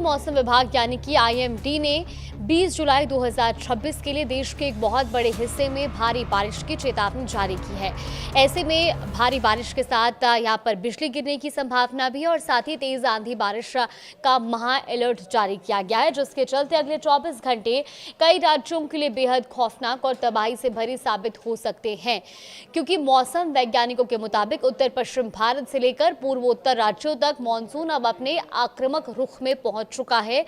मौसम विभाग यानी कि आईएमडी ने 20 जुलाई 2026 के लिए देश के एक बहुत बड़े हिस्से में भारी बारिश की चेतावनी जारी की है। ऐसे में भारी बारिश के साथ यहां पर बिजली गिरने की संभावना भी है और साथ ही तेज आंधी बारिश का महा अलर्ट जारी किया गया है, जिसके चलते अगले 24 घंटे कई राज्यों के लिए बेहद खौफनाक और तबाही से भरी साबित हो सकते हैं, क्योंकि मौसम वैज्ञानिकों के मुताबिक उत्तर पश्चिम भारत से लेकर पूर्वोत्तर राज्यों तक मॉनसून अब अपने आक्रामक रुख में पहुंच चुका है,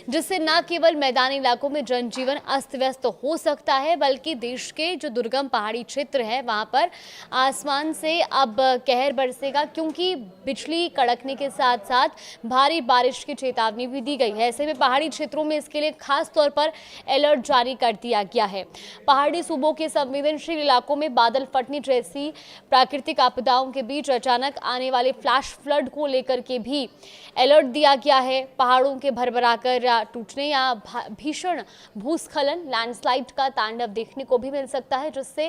जिससे न केवल मैदानी इलाकों में जनजीवन अस्त व्यस्त हो सकता है, बल्कि देश के जो दुर्गम पहाड़ी क्षेत्र है वहां पर आसमान से अब कहर बरसेगा, क्योंकि बिजली कड़कने के साथ साथ भारी बारिश की चेतावनी भी दी गई है। ऐसे में पहाड़ी क्षेत्रों में इसके लिए खास तौर पर अलर्ट जारी कर दिया गया है। पहाड़ी सूबों के संवेदनशील इलाकों में बादल फटने जैसी प्राकृतिक आपदाओं के बीच अचानक आने वाले फ्लैश फ्लड को लेकर के भी अलर्ट दिया गया है। पहाड़ों के भरभराकर टूटने या भीषण भूस्खलन, लैंडस्लाइड का तांडव देखने को भी मिल सकता है, जिससे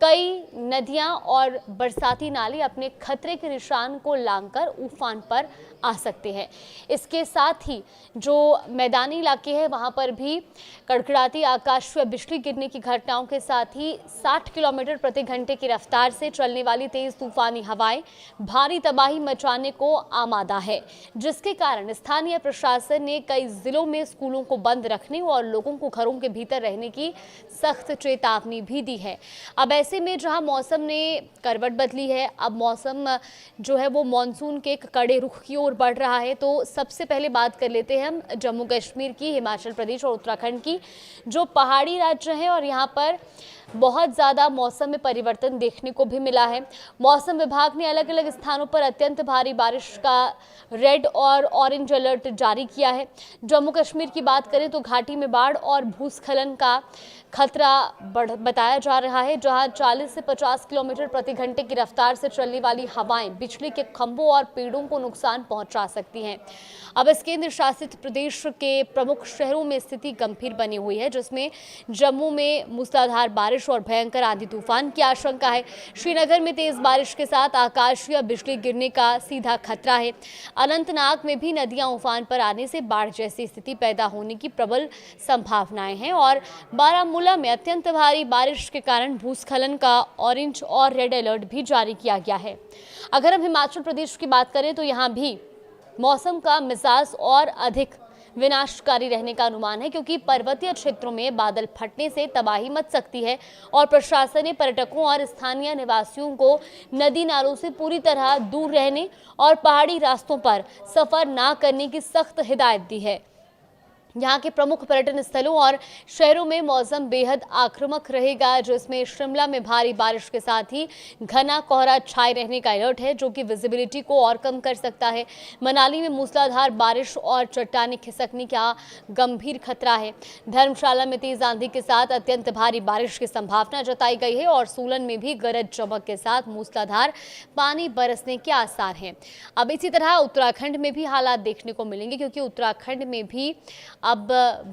कई नदियां और बरसाती नाले अपने खतरे के निशान को लांघकर उफान पर आ सकते हैं। इसके साथ ही जो मैदानी इलाके हैं वहां पर भी कड़कड़ाती आकाशीय बिजली गिरने की घटनाओं के साथ ही 60 किलोमीटर प्रति घंटे की रफ्तार से चलने वाली तेज तूफानी हवाएं भारी तबाही मचाने को आमादा है, जिसके कारण स्थानीय प्रशासन ने कई जिलों में स्कूलों को बंद रखने और लोगों को घरों के भीतर रहने की सख्त चेतावनी भी दी है। अब ऐसे में जहां मौसम ने करवट बदली है, अब मौसम जो है वो मॉनसून के कड़े रुख की ओर बढ़ रहा है। तो सबसे पहले बात कर लेते हैं हम जम्मू कश्मीर की, हिमाचल प्रदेश और उत्तराखंड की, जो पहाड़ी राज्य हैं और यहाँ पर बहुत ज़्यादा मौसम में परिवर्तन देखने को भी मिला है। मौसम विभाग ने अलग अलग स्थानों पर अत्यंत भारी बारिश का रेड और ऑरेंज अलर्ट जारी किया है। जम्मू कश्मीर की बात करें तो घाटी में बाढ़ और भूस्खलन का खतरा बताया जा रहा है, जहां 40 से 50 किलोमीटर प्रति घंटे की रफ्तार से चलने वाली हवाएं बिजली के खंभों और पेड़ों को नुकसान पहुंचा सकती हैं। अब इस केंद्र शासित प्रदेश के प्रमुख शहरों में स्थिति गंभीर बनी हुई है, जिसमें जम्मू में मूसलाधार बारिश और भयंकर आंधी तूफान की आशंका है। श्रीनगर में तेज बारिश के साथ आकाशीय बिजली गिरने का सीधा खतरा है। अनंतनाग में भी नदियां उफान पर आने से बाढ़ जैसी स्थिति पैदा होने की प्रबल संभावनाएं हैं और बारामूला में अत्यंत भारी बारिश के कारण भूस्खलन का ऑरेंज और रेड अलर्ट भी जारी किया गया है। अगर हम हिमाचल प्रदेश की बात करें तो यहाँ भी मौसम का मिजाज और अधिक विनाशकारी रहने का अनुमान है, क्योंकि पर्वतीय क्षेत्रों में बादल फटने से तबाही मच सकती है और प्रशासन ने पर्यटकों और स्थानीय निवासियों को नदी नालों से पूरी तरह दूर रहने और पहाड़ी रास्तों पर सफर न करने की सख्त हिदायत दी है। यहाँ के प्रमुख पर्यटन स्थलों और शहरों में मौसम बेहद आक्रामक रहेगा, जिसमें शिमला में भारी बारिश के साथ ही घना कोहरा छाए रहने का अलर्ट है, जो कि विजिबिलिटी को और कम कर सकता है। मनाली में मूसलाधार बारिश और चट्टानें खिसकने का गंभीर खतरा है। धर्मशाला में तेज आंधी के साथ अत्यंत भारी बारिश की संभावना जताई गई है और सोलन में भी गरज चमक के साथ मूसलाधार पानी बरसने के आसार हैं। अब इसी तरह उत्तराखंड में भी हालात देखने को मिलेंगे, क्योंकि उत्तराखंड में भी अब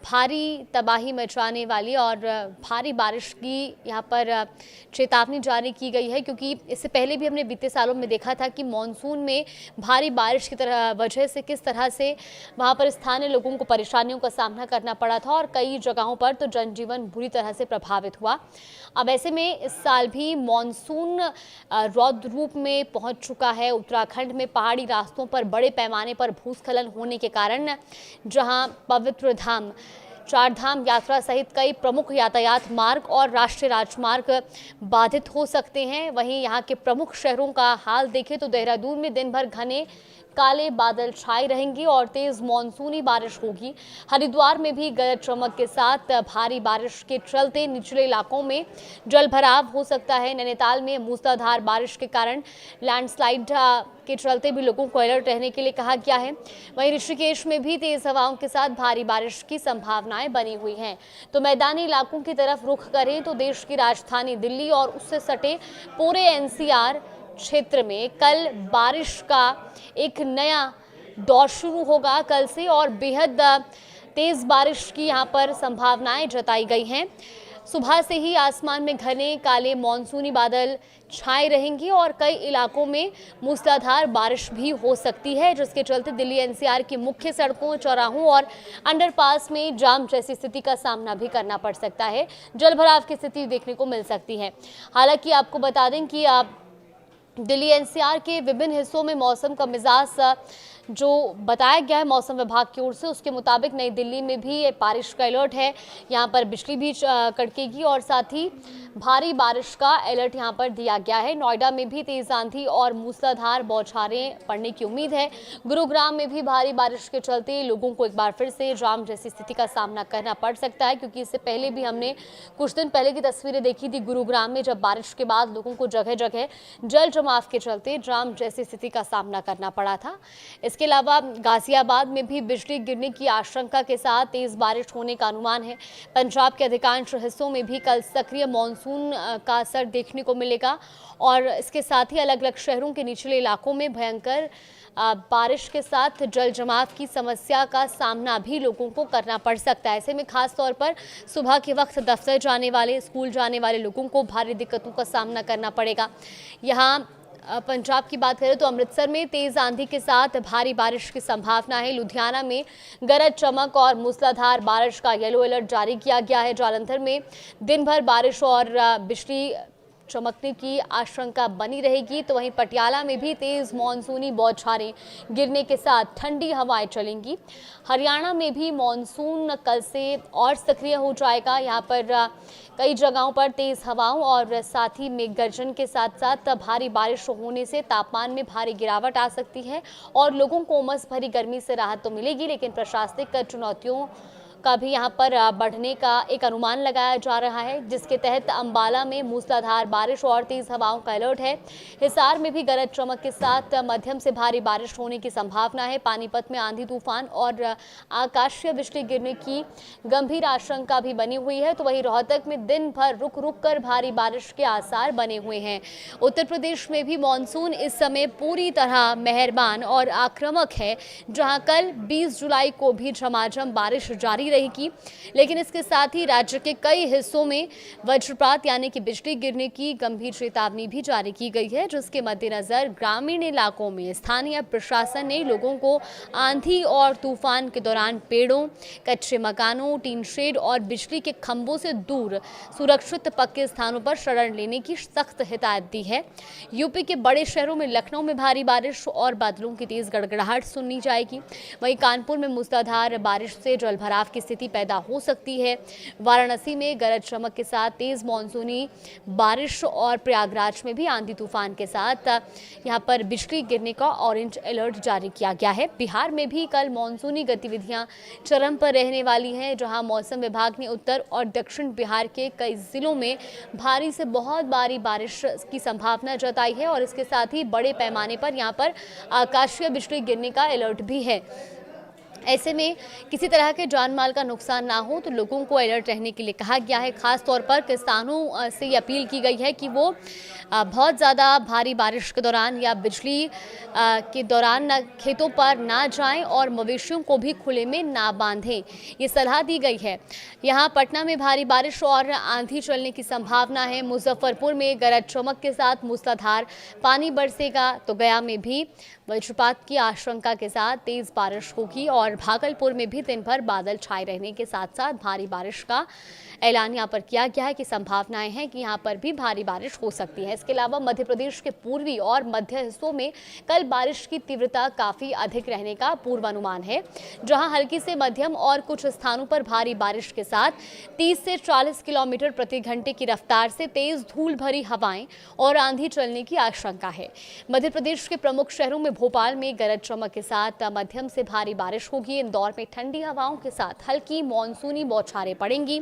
भारी तबाही मचाने वाली और भारी बारिश की यहाँ पर चेतावनी जारी की गई है, क्योंकि इससे पहले भी हमने बीते सालों में देखा था कि मॉनसून में भारी बारिश की वजह से किस तरह से वहाँ पर स्थानीय लोगों को परेशानियों का सामना करना पड़ा था और कई जगहों पर तो जनजीवन बुरी तरह से प्रभावित हुआ। अब ऐसे में इस साल भी मॉनसून रौद्र रूप में पहुँच चुका है। उत्तराखंड में पहाड़ी रास्तों पर बड़े पैमाने पर भूस्खलन होने के कारण जहाँ पवित्र धाम, चार धाम यात्रा सहित कई प्रमुख यातायात मार्ग और राष्ट्रीय राजमार्ग बाधित हो सकते हैं। वहीं यहाँ के प्रमुख शहरों का हाल देखें तो देहरादून में दिन भर घने काले बादल छाए रहेंगे और तेज मानसूनी बारिश होगी। हरिद्वार में भी गरज चमक के साथ भारी बारिश के चलते निचले इलाकों में जलभराव हो सकता है। नैनीताल में मूसलाधार बारिश के कारण लैंडस्लाइड के चलते भी लोगों को अलर्ट रहने के लिए कहा गया है। वहीं ऋषिकेश में भी तेज हवाओं के साथ भारी बारिश की संभावनाएं बनी हुई हैं। तो मैदानी इलाकों की तरफ रुख करें तो देश की राजधानी दिल्ली और उससे सटे पूरे एनसीआर क्षेत्र में कल बारिश का एक नया दौर शुरू होगा कल से और बेहद तेज बारिश की यहाँ पर संभावनाएं जताई गई हैं। सुबह से ही आसमान में घने काले मानसूनी बादल छाए रहेंगे और कई इलाकों में मूसलाधार बारिश भी हो सकती है, जिसके चलते दिल्ली एनसीआर की मुख्य सड़कों, चौराहों और अंडरपास में जाम जैसी स्थिति का सामना भी करना पड़ सकता है। जलभराव की स्थिति देखने को मिल सकती है। हालांकि आपको बता दें कि दिल्ली एनसीआर के विभिन्न हिस्सों में मौसम का मिजाज जो बताया गया है मौसम विभाग की ओर से, उसके मुताबिक नई दिल्ली में भी बारिश का अलर्ट है। यहाँ पर बिजली भी कड़केगी और साथ ही भारी बारिश का अलर्ट यहाँ पर दिया गया है। नोएडा में भी तेज आंधी और मूसलाधार बौछारें पड़ने की उम्मीद है। गुरुग्राम में भी भारी बारिश के चलते लोगों को एक बार फिर से जाम जैसी स्थिति का सामना करना पड़ सकता है, क्योंकि इससे पहले भी हमने कुछ दिन पहले की तस्वीरें देखी थी गुरुग्राम में, जब बारिश के बाद लोगों को जगह जगह जल जमाव के चलते जाम जैसी स्थिति का सामना करना पड़ा था। इसके अलावा गाजियाबाद में भी बिजली गिरने की आशंका के साथ तेज बारिश होने का अनुमान है। पंजाब के अधिकांश हिस्सों में भी कल सक्रिय मानसून का असर देखने को मिलेगा और इसके साथ ही अलग अलग शहरों के निचले इलाकों में भयंकर बारिश के साथ जल जमाव की समस्या का सामना भी लोगों को करना पड़ सकता है। ऐसे में खास तौर पर सुबह के वक्त दफ्तर जाने वाले, स्कूल जाने वाले लोगों को भारी दिक्कतों का सामना करना पड़ेगा। यहाँ पंजाब की बात करें तो अमृतसर में तेज आंधी के साथ भारी बारिश की संभावना है। लुधियाना में गरज चमक और मूसलाधार बारिश का येलो अलर्ट जारी किया गया है। जालंधर में दिन भर बारिश और बिजली चमकने की आशंका बनी रहेगी। तो वहीं पटियाला में भी तेज मानसूनी बौछारें गिरने के साथ ठंडी हवाएं चलेंगी। हरियाणा में भी मानसून कल से और सक्रिय हो जाएगा। यहाँ पर कई जगहों पर तेज हवाओं और साथ ही मेघ गर्जन के साथ साथ भारी बारिश होने से तापमान में भारी गिरावट आ सकती है और लोगों को उमस भरी गर्मी से राहत तो मिलेगी, लेकिन प्रशासनिक चुनौतियों का भी यहाँ पर बढ़ने का एक अनुमान लगाया जा रहा है, जिसके तहत अंबाला में मूसलाधार बारिश और तेज हवाओं का अलर्ट है। हिसार में भी गरज चमक के साथ मध्यम से भारी बारिश होने की संभावना है। पानीपत में आंधी तूफान और आकाशीय बिजली गिरने की गंभीर आशंका भी बनी हुई है। तो वहीं रोहतक में दिन भर रुक रुक कर भारी बारिश के आसार बने हुए हैं। उत्तर प्रदेश में भी मानसून इस समय पूरी तरह मेहरबान और आक्रामक है, जहाँ कल 20 जुलाई को भी झमाझम बारिश जारी रहेगी, लेकिन इसके साथ ही राज्य के कई हिस्सों में वज्रपात यानी कि बिजली गिरने की गंभीर चेतावनी भी जारी की गई है, जिसके मद्देनजर ग्रामीण इलाकों में स्थानीय प्रशासन ने लोगों को आंधी और तूफान के दौरान पेड़ों, कच्चे मकानों, टीन शेड और बिजली के खंभों से दूर सुरक्षित पक्के स्थानों पर शरण लेने की सख्त हिदायत दी है। यूपी के बड़े शहरों में लखनऊ में भारी बारिश और बादलों की तेज गड़गड़ाहट सुननी जाएगी। वहीं कानपुर में मूसलाधार बारिश से जलभराव की स्थिति पैदा हो सकती है। वाराणसी में गरज चमक के साथ तेज मानसूनी बारिश और प्रयागराज में भी आंधी तूफान के साथ यहां पर बिजली गिरने का ऑरेंज अलर्ट जारी किया गया है। बिहार में भी कल मानसूनी गतिविधियां चरम पर रहने वाली हैं, जहां मौसम विभाग ने उत्तर और दक्षिण बिहार के कई जिलों में भारी से बहुत भारी बारिश की संभावना जताई है और इसके साथ ही बड़े पैमाने पर यहां पर आकाशीय बिजली गिरने का अलर्ट भी है। ऐसे में किसी तरह के जान माल का नुकसान ना हो तो लोगों को अलर्ट रहने के लिए कहा गया है। खास तौर पर किसानों से ये अपील की गई है कि वो बहुत ज़्यादा भारी बारिश के दौरान या बिजली के दौरान खेतों पर ना जाएं और मवेशियों को भी खुले में ना बांधें, ये सलाह दी गई है। यहाँ पटना में भारी बारिश और आंधी चलने की संभावना है। मुजफ्फरपुर में गरज चमक के साथ मूसलाधार पानी बरसेगा। तो गया में भी वज्रपात की आशंका के साथ तेज बारिश होगी और भागलपुर में भी दिन भर बादल छाए रहने के साथ साथ भारी बारिश का ऐलान यहाँ पर किया गया है कि संभावनाएं हैं कि यहाँ पर भी भारी बारिश हो सकती है। इसके अलावा मध्य प्रदेश के पूर्वी और मध्य हिस्सों में कल बारिश की तीव्रता काफी अधिक रहने का पूर्वानुमान है, जहां हल्की से मध्यम और कुछ स्थानों पर भारी बारिश के साथ 30 से 40 किलोमीटर प्रति घंटे की रफ्तार से तेज धूल भरी हवाएं और आंधी चलने की आशंका है। मध्य प्रदेश के प्रमुख शहरों में भोपाल में गरज चमक के साथ मध्यम से भारी बारिश होगी। इंदौर में ठंडी हवाओं के साथ हल्की मानसूनी बौछारें पड़ेंगी।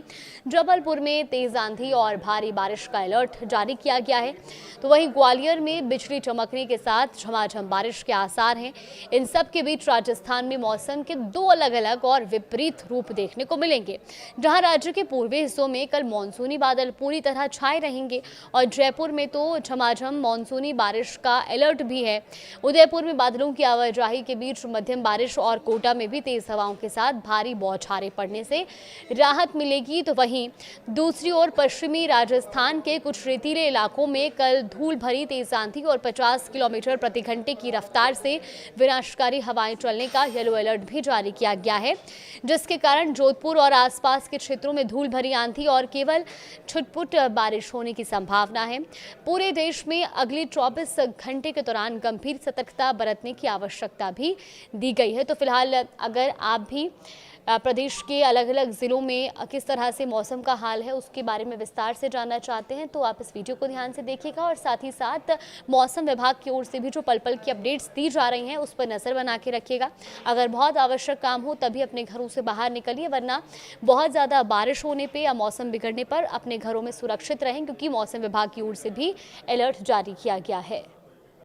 जबलपुर में तेज आंधी और भारी बारिश का अलर्ट जारी किया गया है। तो वहीं ग्वालियर में बिजली चमकने के साथ झमाझम बारिश के आसार हैं। इन सब के बीच राजस्थान में मौसम के दो अलग अलग और विपरीत रूप देखने को मिलेंगे, जहां राज्य के पूर्वी हिस्सों में कल मानसूनी बादल पूरी तरह छाए रहेंगे और जयपुर में तो झमाझम मानसूनी बारिश का अलर्ट भी है। उदयपुर में बादलों की आवाजाही के बीच मध्यम बारिश और कोटा में भी तेज हवाओं के साथ भारी बौछारें पड़ने से राहत मिलेगी। तो वहीं वहीं दूसरी ओर पश्चिमी राजस्थान के कुछ रेतीले इलाकों में कल धूल भरी तेज आंधी और 50 किलोमीटर प्रति घंटे की रफ्तार से विनाशकारी हवाएं चलने का येलो अलर्ट भी जारी किया गया है, जिसके कारण जोधपुर और आसपास के क्षेत्रों में धूल भरी आंधी और केवल छुटपुट बारिश होने की संभावना है। पूरे देश में अगले 24 घंटे के दौरान गंभीर सतर्कता बरतने की आवश्यकता भी दी गई है। तो फिलहाल अगर आप भी प्रदेश के अलग अलग ज़िलों में किस तरह से मौसम का हाल है उसके बारे में विस्तार से जानना चाहते हैं तो आप इस वीडियो को ध्यान से देखिएगा और साथ ही साथ मौसम विभाग की ओर से भी जो पल पल की अपडेट्स दी जा रही हैं उस पर नज़र बना के रखिएगा। अगर बहुत आवश्यक काम हो तभी अपने घरों से बाहर निकलिए, वरना बहुत ज़्यादा बारिश होने पर या मौसम बिगड़ने पर अपने घरों में सुरक्षित रहें, क्योंकि मौसम विभाग की ओर से भी अलर्ट जारी किया गया है।